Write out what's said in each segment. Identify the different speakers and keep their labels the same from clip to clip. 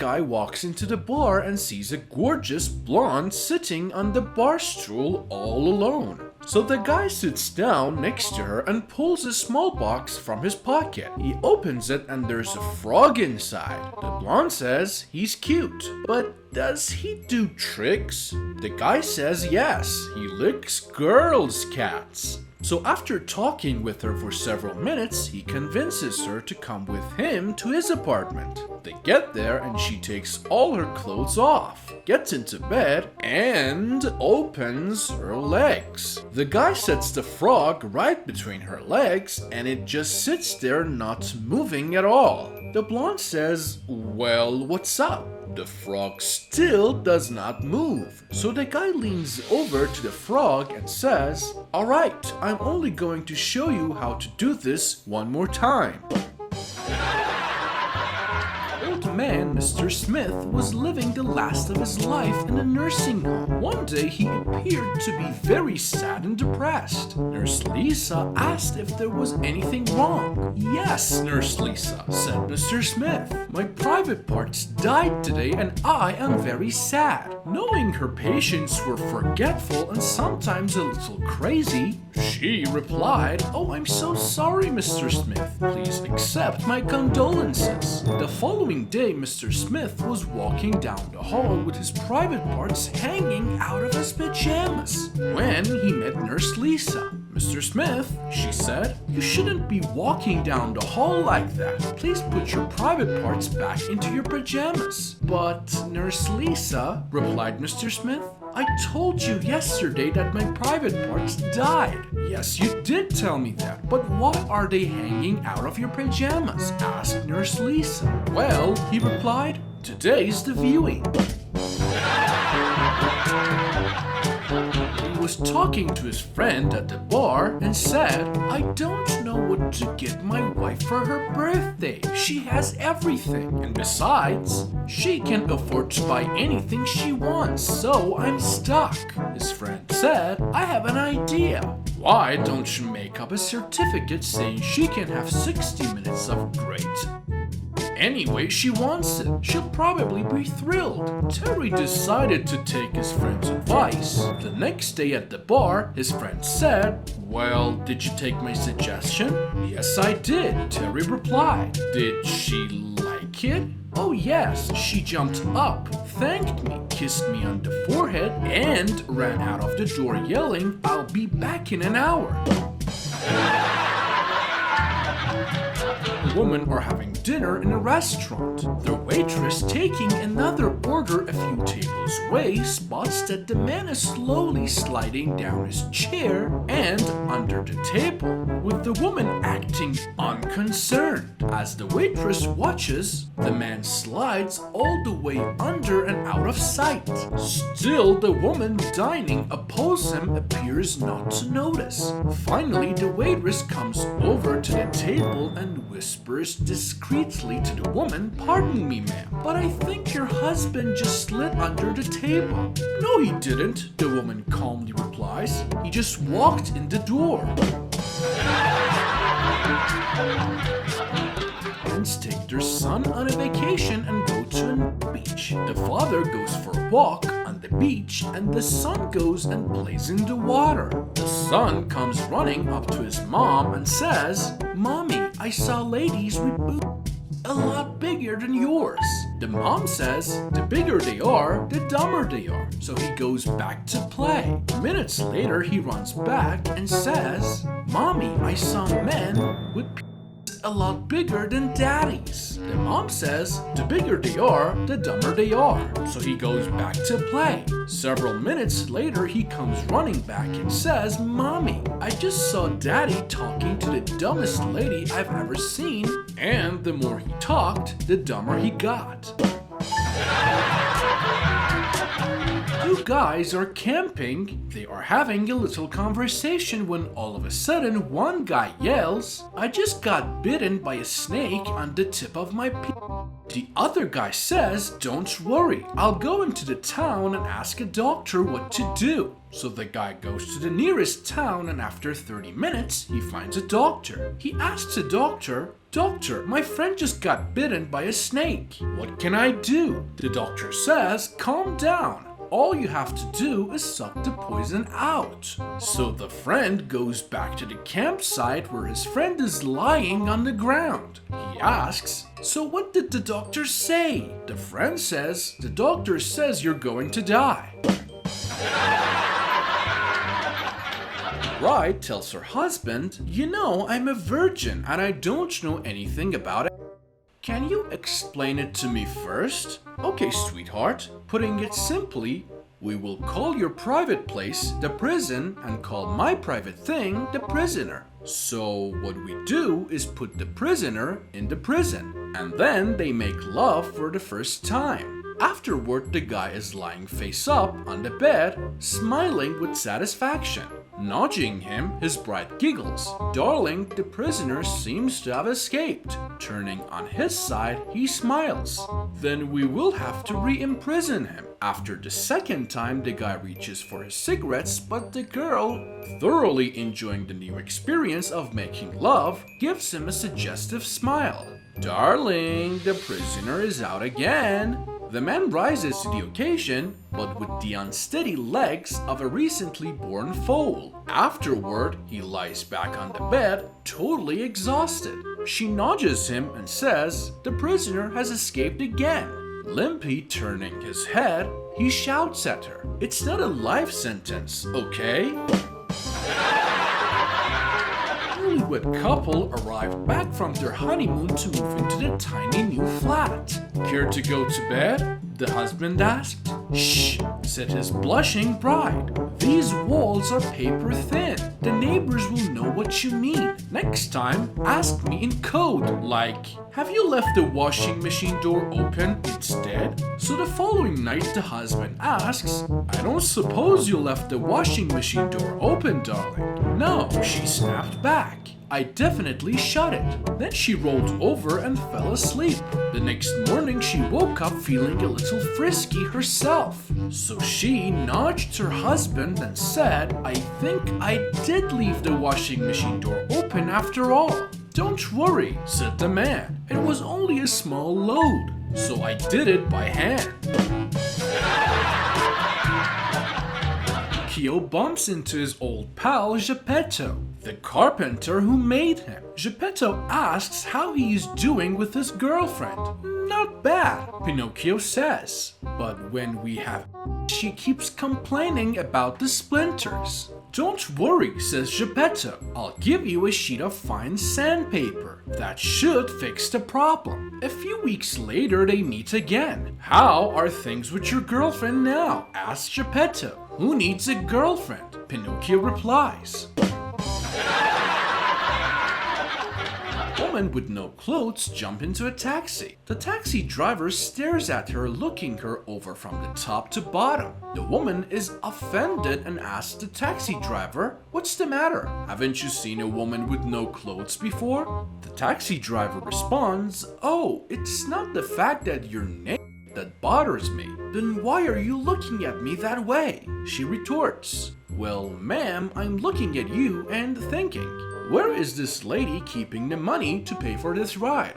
Speaker 1: guy walks into the bar and sees a gorgeous blonde sitting on the bar stool all alone. So the guy sits down next to her and pulls a small box from his pocket. He opens it and there's a frog inside. The blonde says he's cute, but does he do tricks? The guy says yes, he licks girls' cats. So after talking with her for several minutes, he convinces her to come with him to his apartment. They get there and she takes all her clothes off, gets into bed, and opens her legs. The guy sets the frog right between her legs and it just sits there not moving at all. The blonde says, "Well, what's up?" The frog still does not move. So the guy leans over to the frog and says, "Alright, I'm only going to show you how to do this one more time." Old man Mr. Smith was living the last of his life in a nursing home. One day he appeared to be very sad and depressed. Nurse Lisa asked if there was anything wrong. "Yes, Nurse Lisa," said Mr. Smith. "My private parts died today and I am very sad." Knowing her patients were forgetful and sometimes a little crazy, she replied, "Oh, I'm so sorry, Mr. Smith. Please accept my condolences." The following day, Mr. Smith was walking down the hall with his private parts hanging out of his pajamas when he met Nurse Lisa. "Mr. Smith," she said, "you shouldn't be walking down the hall like that. Please put your private parts back into your pajamas." "But, Nurse Lisa," replied Mr. Smith, "I told you yesterday that my private parts died." "Yes, you did tell me that, but why are they hanging out of your pajamas?" asked Nurse Lisa. "Well," he replied, "today's the viewing." He was talking to his friend at the bar and said, "I don't know what to get my wife for her birthday. She has everything, and besides, she can afford to buy anything she wants, so I'm stuck." His friend said, "I have an idea. Why don't you make up a certificate saying she can have 60 minutes of great anyway she wants it? She'll probably be thrilled." Terry decided to take his friend's advice. The next day at the bar, his friend said, "Well, did you take my suggestion?" "Yes, I did," Terry replied. "Did she like it?" "Oh yes, she jumped up, thanked me, kissed me on the forehead, and ran out of the door yelling, 'I'll be back in an hour.'" Women are having dinner in a restaurant. The waitress, taking another order a few tables away, spots that the man is slowly sliding down his chair and under the table, with the woman acting unconcerned. As the waitress watches, the man slides all the way under and out of sight. Still, the woman dining opposite him appears not to notice. Finally, the waitress comes over to the table and whispers discreetly to the woman, "Pardon me, ma'am, but I think your husband just slid under the table." "No, he didn't," the woman calmly replies. "He just walked in the door." Parents take their son on a vacation and go to a beach. The father goes for a walk on the beach and the son goes and plays in the water. The son comes running up to his mom and says, "Mommy, I saw ladies with boobs a lot bigger than yours." The mom says, "The bigger they are, the dumber they are." So he goes back to play. Minutes later, he runs back and says, "Mommy, I saw men with a lot bigger than daddy's." The mom says, "The bigger they are, the dumber they are." So he goes back to play. Several minutes later, he comes running back and says, "Mommy, I just saw daddy talking to the dumbest lady I've ever seen." And the more he talked, the dumber he got. Two guys are camping. They are having a little conversation when all of a sudden one guy yells, "I just got bitten by a snake on the tip of my penis." The other guy says, "Don't worry, I'll go into the town and ask a doctor what to do." So the guy goes to the nearest town, and after 30 minutes, he finds a doctor. He asks the doctor, "Doctor, my friend just got bitten by a snake. What can I do?" The doctor says, "Calm down. All you have to do is suck the poison out." So the friend goes back to the campsite where his friend is lying on the ground. He asks, "So what did the doctor say?" The friend says, "The doctor says you're going to die." Bride tells her husband, "You know, I'm a virgin and I don't know anything about it. Can you explain it to me first?" "Okay, sweetheart. Putting it simply, we will call your private place the prison and call my private thing the prisoner. So what we do is put the prisoner in the prison, and then they make love for the first time. Afterward, the guy is lying face up on the bed, smiling with satisfaction. Nudging him, his bride giggles. Darling, the prisoner seems to have escaped. Turning on his side, he smiles. Then we will have to re-imprison him. After the second time, the guy reaches for his cigarettes, but the girl, thoroughly enjoying the new experience of making love, gives him a suggestive smile. Darling, the prisoner is out again. The man rises to the occasion, but with the unsteady legs of a recently born foal. Afterward, he lies back on the bed, totally exhausted. She nudges him and says, "The prisoner has escaped again." Limpy turning his head, he shouts at her, "It's not a life sentence, okay?" Newlywed couple arrived back from their honeymoon to move into the tiny new flat. "Care to go to bed?" the husband asked. "Shh," said his blushing bride. "These walls are paper thin. The neighbors will know what you mean. Next time, ask me in code, like, 'Have you left the washing machine door open?' instead." So the following night, the husband asks, "I don't suppose you left the washing machine door open, darling." "No," she snapped back. "I definitely shut it." Then she rolled over and fell asleep. The next morning she woke up feeling a little frisky herself. So she nudged her husband and said, "I think I did leave the washing machine door open after all." "Don't worry," said the man. "It was only a small load, so I did it by hand." Kyo bumps into his old pal Geppetto, the carpenter who made him. Geppetto asks how he is doing with his girlfriend. "Not bad," Pinocchio says. "But when we have she keeps complaining about the splinters." "Don't worry," says Geppetto. "I'll give you a sheet of fine sandpaper. That should fix the problem." A few weeks later, they meet again. "How are things with your girlfriend now?" asks Geppetto. "Who needs a girlfriend?" Pinocchio replies. Woman with no clothes jump into a taxi. The taxi driver stares at her, looking her over from the top to bottom. The woman is offended and asks the taxi driver, "What's the matter? Haven't you seen a woman with no clothes before?" The taxi driver responds, "Oh, it's not the fact that you're naked that bothers me." "Then why are you looking at me that way?" She retorts, "Well, ma'am, I'm looking at you and thinking, where is this lady keeping the money to pay for this ride?"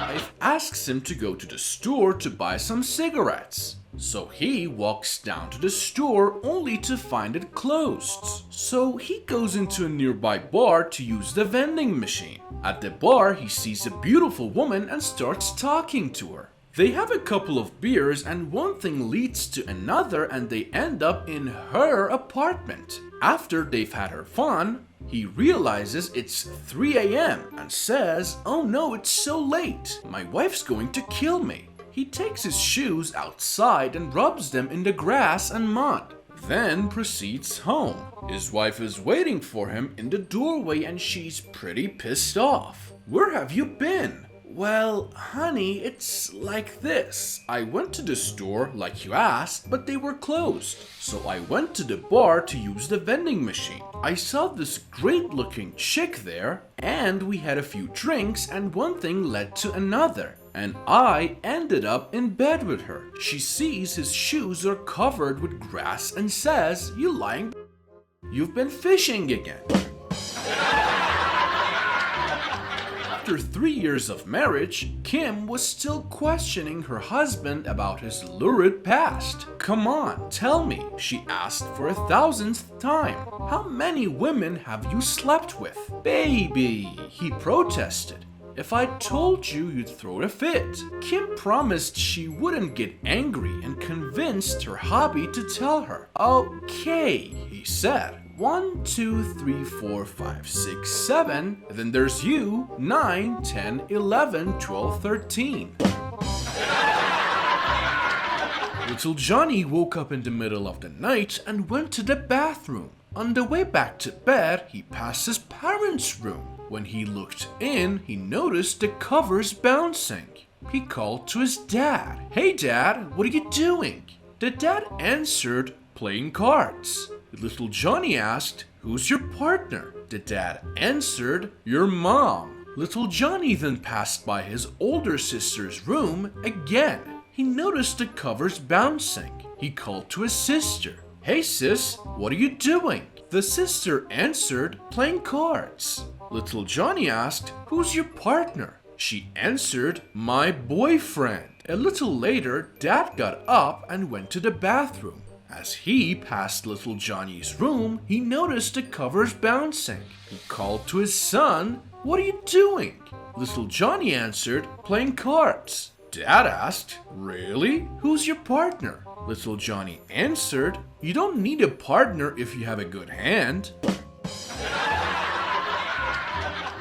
Speaker 1: Wife asks him to go to the store to buy some cigarettes. So he walks down to the store only to find it closed. So he goes into a nearby bar to use the vending machine. At the bar, he sees a beautiful woman and starts talking to her. They have a couple of beers and one thing leads to another and they end up in her apartment. After they've had her fun, he realizes it's 3 a.m. and says, "Oh no, it's so late. My wife's going to kill me." He takes his shoes outside and rubs them in the grass and mud, then proceeds home. His wife is waiting for him in the doorway and she's pretty pissed off. "Where have you been? Well, honey, it's like this. I went to the store like you asked, but they were closed. So I went to the bar to use the vending machine. I saw this great looking chick there, and we had a few drinks, and one thing led to another. And I ended up in bed with her. She sees his shoes are covered with grass and says, "You lying, you've been fishing again." After 3 years of marriage, Kim was still questioning her husband about his lurid past. "Come on, tell me," she asked for 1,000th time. "How many women have you slept with?" "Baby," he protested. "If I told you, you'd throw a fit." Kim promised she wouldn't get angry and convinced her hubby to tell her. "Okay," he said. 1, 2, 3, 4, 5, 6, 7. Then there's you. 9, 10, 11, 12, 13. Little Johnny woke up in the middle of the night and went to the bathroom. On the way back to bed, he passed his parents' room. When he looked in, he noticed the covers bouncing. He called to his dad. "Hey Dad, what are you doing?" The dad answered, "Playing cards." Little Johnny asked, "Who's your partner?" The dad answered, "Your mom." Little Johnny then passed by his older sister's room again. He noticed the covers bouncing. He called to his sister. "Hey sis, what are you doing?" The sister answered, "Playing cards." Little Johnny asked, "Who's your partner?" She answered, "My boyfriend." A little later, Dad got up and went to the bathroom. As he passed Little Johnny's room, he noticed the covers bouncing. He called to his son, "What are you doing?" Little Johnny answered, "Playing cards." Dad asked, "Really? Who's your partner?" Little Johnny answered, "You don't need a partner if you have a good hand."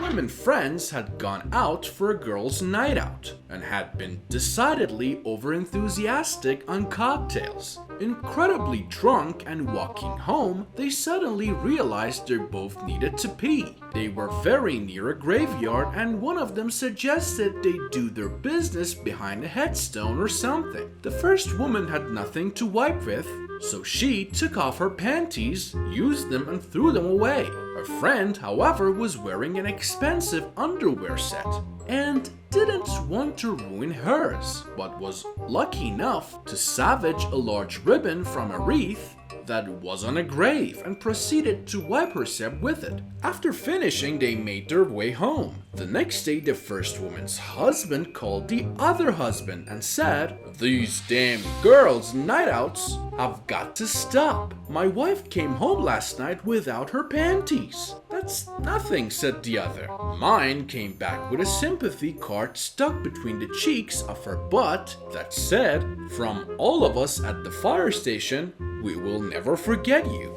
Speaker 1: Women friends had gone out for a girls' night out and had been decidedly overenthusiastic on cocktails. Incredibly drunk and walking home, they suddenly realized they both needed to pee. They were very near a graveyard and one of them suggested they do their business behind a headstone or something. The first woman had nothing to wipe with, so she took off her panties, used them and threw them away. Her friend, however, was wearing an expensive underwear set and didn't want to ruin hers, but was lucky enough to salvage a large ribbon from a wreath that was on a grave and proceeded to wipe herself with it. After finishing, they made their way home. The next day, the first woman's husband called the other husband and said, "These damn girls' night outs have got to stop. My wife came home last night without her panties." "That's nothing," said the other. Mine came back with a sympathy card stuck between the cheeks of her butt that said, "From all of us at the fire station, we will never forget you."